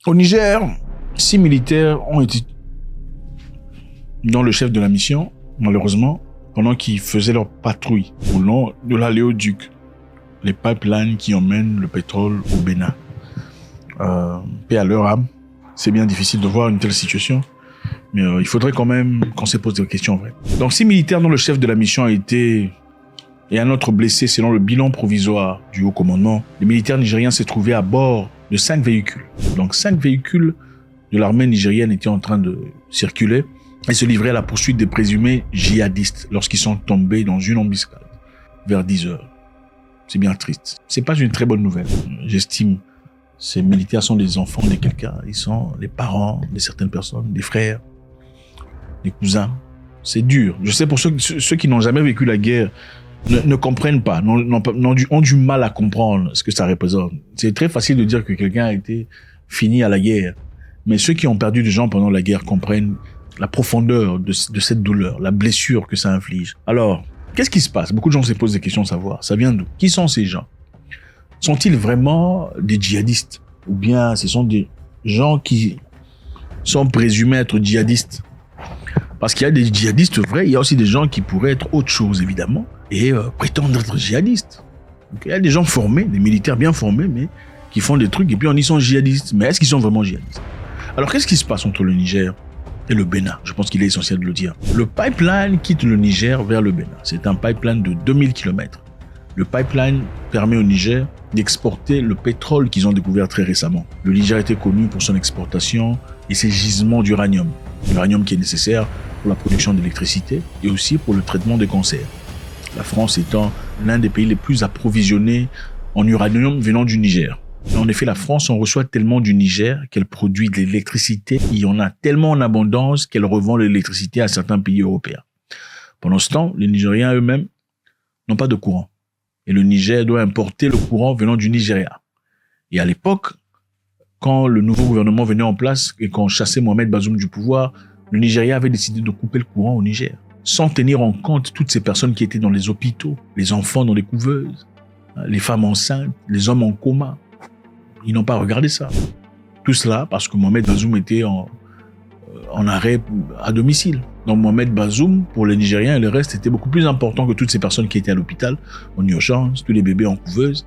Au Niger, 6 militaires ont été dans le chef de la mission, malheureusement, pendant qu'ils faisaient leur patrouille au long de l'aléoduc, les pipelines qui emmènent le pétrole au Bénin. Paix à leur âme. C'est bien difficile de voir une telle situation, mais il faudrait quand même qu'on se pose des questions vraies. Donc 6 militaires dont le chef de la mission a été et un autre blessé selon le bilan provisoire du haut commandement. Les militaires nigériens s'est trouvé à bord de 5 véhicules. Donc 5 véhicules de l'armée nigérienne étaient en train de circuler et se livrer à la poursuite des présumés djihadistes lorsqu'ils sont tombés dans une embuscade vers 10 heures. C'est bien triste. C'est pas une très bonne nouvelle. J'estime ces militaires sont des enfants de quelqu'un. Ils sont les parents de certaines personnes, des frères, des cousins. C'est dur. Je sais pour ceux qui n'ont jamais vécu la guerre ne comprennent pas, ont du mal à comprendre ce que ça représente. C'est très facile de dire que quelqu'un a été fini à la guerre. Mais ceux qui ont perdu des gens pendant la guerre comprennent la profondeur de cette douleur, la blessure que ça inflige. Alors, qu'est-ce qui se passe? Beaucoup de gens se posent des questions à savoir. Ça vient d'où? Qui sont ces gens? Sont-ils vraiment des djihadistes? Ou bien ce sont des gens qui sont présumés être djihadistes? Parce qu'il y a des djihadistes vrais, il y a aussi des gens qui pourraient être autre chose, évidemment, et prétendre être djihadistes. Donc, il y a des gens formés, des militaires bien formés, mais qui font des trucs, et puis on dit qu'ils sont djihadistes. Mais est-ce qu'ils sont vraiment djihadistes? Alors, qu'est-ce qui se passe entre le Niger et le Bénin? Je pense qu'il est essentiel de le dire. Le pipeline quitte le Niger vers le Bénin. C'est un pipeline de 2000 km. Le pipeline permet au Niger d'exporter le pétrole qu'ils ont découvert très récemment. Le Niger était connu pour son exportation et ses gisements d'uranium. L'uranium qui est nécessaire pour la production d'électricité et aussi pour le traitement des cancers. La France étant l'un des pays les plus approvisionnés en uranium venant du Niger. En effet, la France en reçoit tellement du Niger qu'elle produit de l'électricité. Il y en a tellement en abondance qu'elle revend l'électricité à certains pays européens. Pendant ce temps, les Nigériens eux-mêmes n'ont pas de courant. Et le Niger doit importer le courant venant du Nigeria. Et à l'époque, quand le nouveau gouvernement venait en place et qu'on chassait Mohamed Bazoum du pouvoir, le Nigeria avait décidé de couper le courant au Niger, sans tenir en compte toutes ces personnes qui étaient dans les hôpitaux, les enfants dans les couveuses, les femmes enceintes, les hommes en coma. Ils n'ont pas regardé ça. Tout cela parce que Mohamed Bazoum était en arrêt à domicile. Donc Mohamed Bazoum, pour les Nigériens et le reste, était beaucoup plus important que toutes ces personnes qui étaient à l'hôpital, en urgence, tous les bébés en couveuse,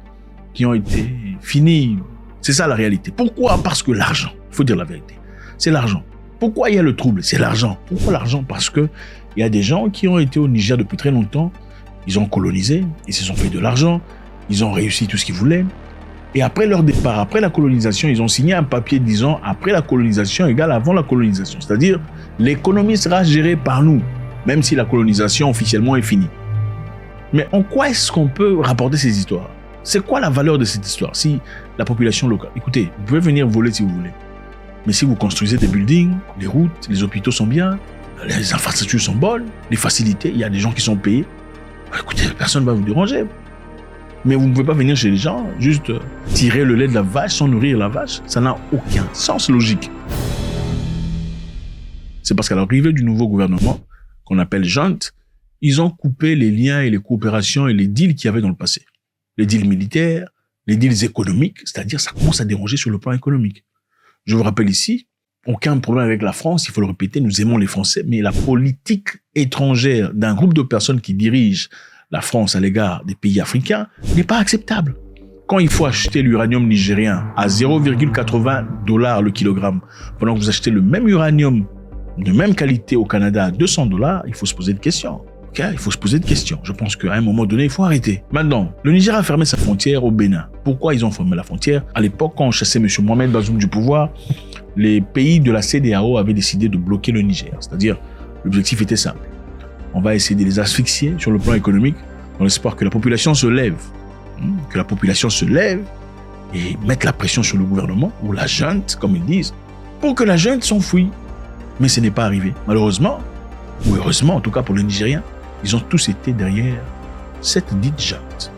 qui ont été finis. C'est ça la réalité. Pourquoi? Parce que l'argent. Il faut dire la vérité. C'est l'argent. Pourquoi il y a le trouble? C'est l'argent. Pourquoi l'argent? Parce que il y a des gens qui ont été au Niger depuis très longtemps. Ils ont colonisé, ils se sont fait de l'argent, ils ont réussi tout ce qu'ils voulaient. Et après leur départ, après la colonisation, ils ont signé un papier disant après la colonisation égale avant la colonisation. C'est-à-dire, l'économie sera gérée par nous, même si la colonisation officiellement est finie. Mais en quoi est-ce qu'on peut rapporter ces histoires? C'est quoi la valeur de cette histoire? Si la population locale... Écoutez, vous pouvez venir voler si vous voulez. Mais si vous construisez des buildings, les routes, les hôpitaux sont bien, les infrastructures sont bonnes, les facilités, il y a des gens qui sont payés. Écoutez, personne ne va vous déranger. Mais vous ne pouvez pas venir chez les gens, juste tirer le lait de la vache sans nourrir la vache. Ça n'a aucun sens logique. C'est parce qu'à l'arrivée du nouveau gouvernement, qu'on appelle junte, ils ont coupé les liens et les coopérations et les deals qu'il y avait dans le passé. Les deals militaires, les deals économiques, c'est-à-dire ça commence à déranger sur le plan économique. Je vous rappelle ici, aucun problème avec la France, il faut le répéter, nous aimons les Français, mais la politique étrangère d'un groupe de personnes qui dirigent la France à l'égard des pays africains n'est pas acceptable. Quand il faut acheter l'uranium nigérien à 0,80 $ le kilogramme, pendant que vous achetez le même uranium de même qualité au Canada à 200 $, il faut se poser des questions. Okay? Il faut se poser des questions. Je pense qu'à un moment donné, il faut arrêter. Maintenant, le Niger a fermé sa frontière au Bénin. Pourquoi ils ont fermé la frontière? À l'époque, quand on chassait M. Mohamed Bazoum du pouvoir, les pays de la CEDEAO avaient décidé de bloquer le Niger. C'est-à-dire, l'objectif était simple. On va essayer de les asphyxier sur le plan économique dans l'espoir que la population se lève. Que la population se lève et mette la pression sur le gouvernement, ou la junte, comme ils disent, pour que la junte s'enfuit. Mais ce n'est pas arrivé. Malheureusement, ou heureusement, en tout cas pour les Nigériens, ils ont tous été derrière cette dite junte.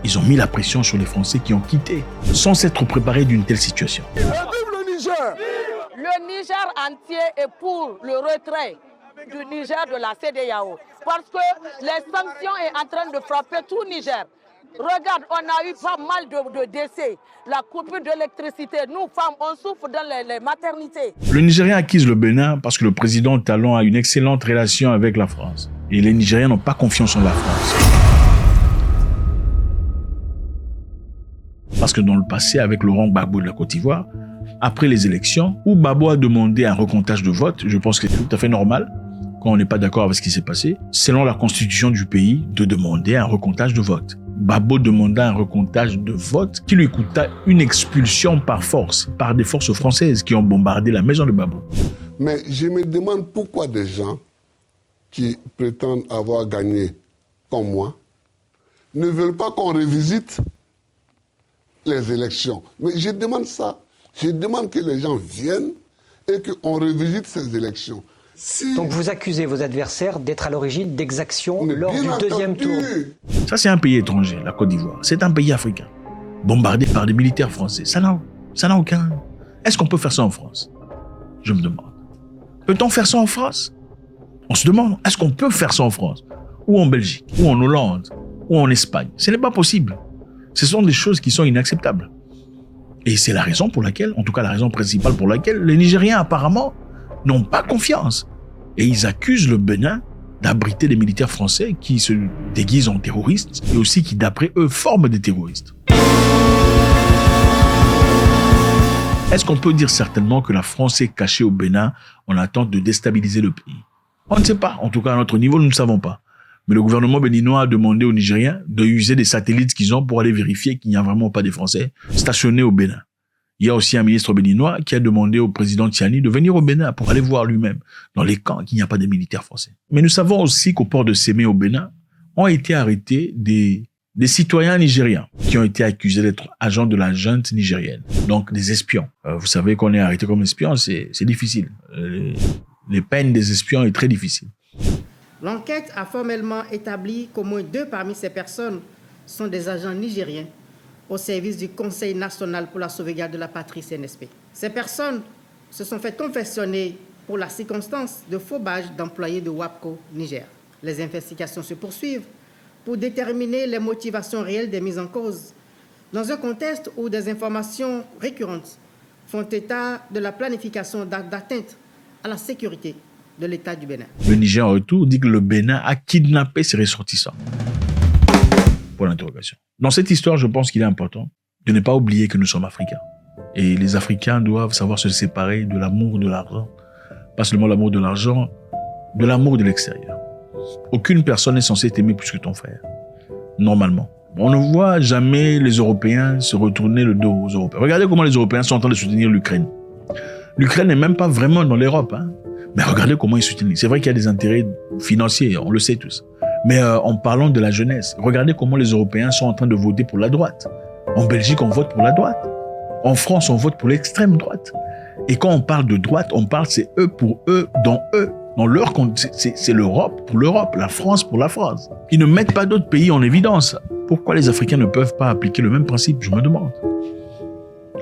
Ils ont mis la pression sur les Français qui ont quitté, sans s'être préparés d'une telle situation. Vive le Niger! Le Niger entier est pour le retrait du Niger de la CEDEAO. Parce que les sanctions sont en train de frapper tout Niger. Regarde, on a eu pas mal de décès. La coupure d'électricité, nous, femmes, on souffre dans les maternités. Le Nigérien acquise le Bénin parce que le président Talon a une excellente relation avec la France. Et les Nigériens n'ont pas confiance en la France. Parce que dans le passé, avec Laurent Gbagbo de la Côte d'Ivoire, après les élections, où Gbagbo a demandé un recomptage de vote, je pense que c'est tout à fait normal, quand on n'est pas d'accord avec ce qui s'est passé, selon la constitution du pays, de demander un recomptage de vote. Gbagbo demanda un recomptage de vote qui lui coûta une expulsion par force, par des forces françaises qui ont bombardé la maison de Gbagbo. Mais je me demande pourquoi des gens qui prétendent avoir gagné comme moi ne veulent pas qu'on revisite les élections. Mais je demande ça. Je demande que les gens viennent et qu'on revisite ces élections. Donc vous accusez vos adversaires d'être à l'origine d'exactions lors du deuxième tour. Ça, c'est un pays étranger, la Côte d'Ivoire. C'est un pays africain, bombardé par des militaires français. Ça n'a aucun... Est-ce qu'on peut faire ça en France? Je me demande. Peut-on faire ça en France? On se demande, est-ce qu'on peut faire ça en France? Ou en Belgique? Ou en Hollande? Ou en Espagne? Ce n'est pas possible. Ce sont des choses qui sont inacceptables. Et c'est la raison pour laquelle, en tout cas la raison principale pour laquelle, les Nigériens apparemment n'ont pas confiance. Et ils accusent le Bénin d'abriter des militaires français qui se déguisent en terroristes et aussi qui, d'après eux, forment des terroristes. Est-ce qu'on peut dire certainement que la France est cachée au Bénin en attente de déstabiliser le pays? On ne sait pas. En tout cas, à notre niveau, nous ne savons pas. Mais le gouvernement béninois a demandé aux Nigériens d'user des satellites qu'ils ont pour aller vérifier qu'il n'y a vraiment pas des Français stationnés au Bénin. Il y a aussi un ministre béninois qui a demandé au président Tiani de venir au Bénin pour aller voir lui-même dans les camps qu'il n'y a pas de militaires français. Mais nous savons aussi qu'au port de Sémé au Bénin ont été arrêtés des citoyens nigériens qui ont été accusés d'être agents de la junte nigérienne, donc des espions. Vous savez qu'on est arrêté comme espion, c'est difficile. Les peines des espions est très difficile. L'enquête a formellement établi qu'au moins 2 parmi ces personnes sont des agents nigériens au service du Conseil national pour la sauvegarde de la patrie CNSP. Ces personnes se sont fait confectionner pour la circonstance de faux badges d'employés de WAPCO Niger. Les investigations se poursuivent pour déterminer les motivations réelles des mises en cause, dans un contexte où des informations récurrentes font état de la planification d'actes d'atteinte à la sécurité de l'État du Bénin. Le Niger, en retour, dit que le Bénin a kidnappé ses ressortissants. Pour l'interrogation. Dans cette histoire, je pense qu'il est important de ne pas oublier que nous sommes Africains. Et les Africains doivent savoir se séparer de l'amour de l'argent. Pas seulement l'amour de l'argent, de l'amour de l'extérieur. Aucune personne n'est censée t'aimer plus que ton frère. Normalement. On ne voit jamais les Européens se retourner le dos aux Européens. Regardez comment les Européens sont en train de soutenir l'Ukraine. L'Ukraine n'est même pas vraiment dans l'Europe. Mais regardez comment ils soutiennent. C'est vrai qu'il y a des intérêts financiers, on le sait tous. Mais en parlant de la jeunesse, regardez comment les Européens sont en train de voter pour la droite. En Belgique, on vote pour la droite. En France, on vote pour l'extrême droite. Et quand on parle de droite, on parle c'est eux pour eux, dans eux. Dans leur compte, c'est l'Europe pour l'Europe, la France pour la France. Ils ne mettent pas d'autres pays en évidence. Pourquoi les Africains ne peuvent pas appliquer le même principe? Je me demande.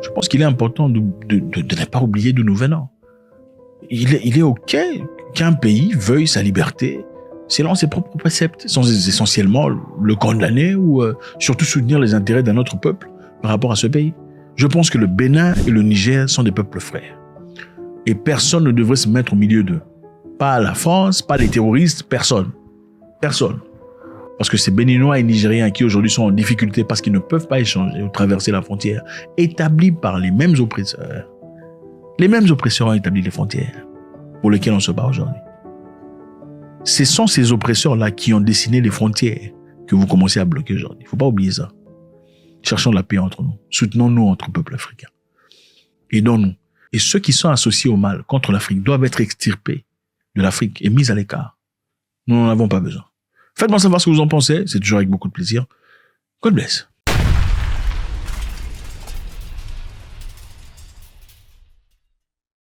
Je pense qu'il est important de ne pas oublier d'où nous venons. Il est OK qu'un pays veuille sa liberté selon ses propres préceptes, sans essentiellement le condamner ou surtout soutenir les intérêts d'un autre peuple par rapport à ce pays. Je pense que le Bénin et le Niger sont des peuples frères. Et personne ne devrait se mettre au milieu d'eux. Pas la France, pas les terroristes, personne. Personne. Parce que ces Béninois et Nigériens qui aujourd'hui sont en difficulté parce qu'ils ne peuvent pas échanger ou traverser la frontière, établie par les mêmes oppresseurs. Les mêmes oppresseurs ont établi les frontières pour lesquelles on se bat aujourd'hui. Ce sont ces oppresseurs-là qui ont dessiné les frontières que vous commencez à bloquer aujourd'hui. Il ne faut pas oublier ça. Cherchons la paix entre nous. Soutenons-nous entre peuples africains. Aidons-nous. Et ceux qui sont associés au mal contre l'Afrique doivent être extirpés de l'Afrique et mis à l'écart. Nous n'en avons pas besoin. Faites-moi savoir ce que vous en pensez. C'est toujours avec beaucoup de plaisir. God bless.